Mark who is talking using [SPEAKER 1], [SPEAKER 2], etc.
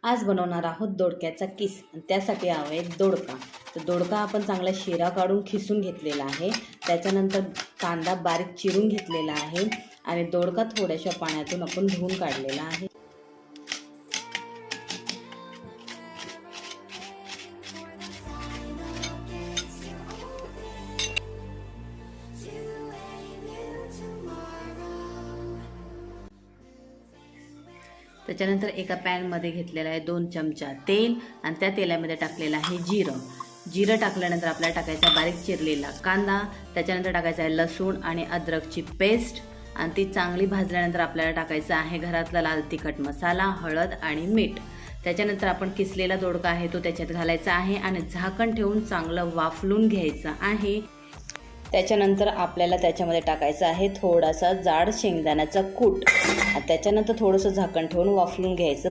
[SPEAKER 1] आज बनवणार आहोत दोडक्याचा किस. त्यासाठी हवा आहे दोडका. तर दोडका आपण चांगला शिरा काढून खिसून घेतलेला आहे. त्याच्यानंतर कांदा बारीक चिरून घेतलेला आहे आणि दोडका थोड्याशा पाण्यातून आपण धुवून काढलेला आहे. त्याच्यानंतर एका पॅनमध्ये घेतलेला आहे 2 चमचा तेल आणि त्या तेलामध्ये टाकलेलं आहे जिरं टाकल्यानंतर आपल्याला टाकायचा बारीक चिरलेला कांदा, त्याच्यानंतर टाकायचा आहे लसूण आणि अद्रकची पेस्ट आणि ती चांगली भाजल्यानंतर आपल्याला टाकायचा आहे घरातला लाल तिखट मसाला, हळद आणि मीठ. त्याच्यानंतर आपण किसलेला दोडका आहे तो त्याच्यात घालायचा आहे आणि झाकण ठेवून चांगलं वाफलून घ्यायचं आहे. त्याच्यानंतर आपल्याला त्याच्यामध्ये टाकायचं आहे थोडासा जाड शेंगदाण्याचा कूट. त्याच्यानंतर थोडंसं झाकण ठेवून वाफलून घ्यायचं.